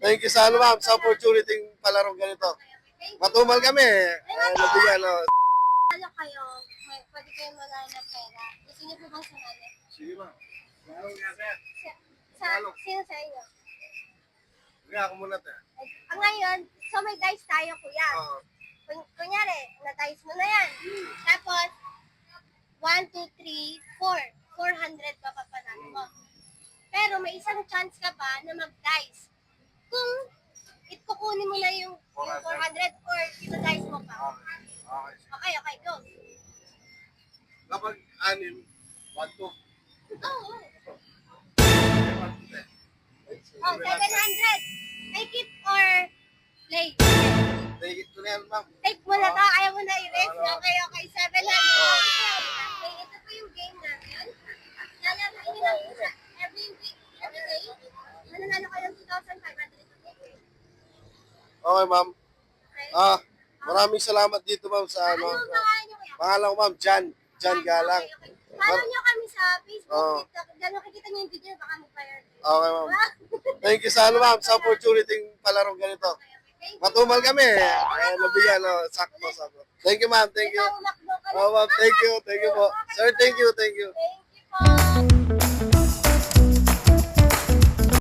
Thank you sa ano, ma'am, sa opportunity palarong ganito. Matumal kami. Nabigyan, no. Ano kayo, pwede kayo manalo ng pera. Gusto niyo po bang sumali? Sige, ma'am. Laro nga, sir. Sino sa inyo? Sige, ako muna, te. Ngayon, so may dice tayo, kuya. Oo. Kunyari, na-dice mo na yan. Tapos, 1, 2, 3, 4. 400 pa papanalo mo. Pero may isang chance ka pa na mag-dice. Kung kukunin mo na yung 400 or ito-dice mo pa. Okay. Okay, go. Kapag anim, 1, 2. Oo. Oh, 700. Take it or play? Take it ko na yan, ma'am. Take mo na to. Ayaw mo na i-raise. Okay. 700. Okay, ito po yung game natin. Lalabain nyo lang isa every week, every day. Mananalo kayo ng 2,500. Okay, ma'am. Okay? Maraming salamat dito, ma'am, sa ano. Ano ang pangalan nyo kuya? Pangalan ko, ma'am, Jan Galang. Okay. Follow nyo kami sa Facebook, Oo. TikTok. Diyan makikita nyo yung video, baka mag-fire. Okay, ma'am. Thank you sa ano, ma'am, sa opportunity palarong ganito. Thank you. Matumal kami. Nabigyan, no. Sakto. Thank you, ma'am. Thank you. Ikaw, umakbo ka na. Oh, ma'am, thank you po. Sir, thank you. Thank you po.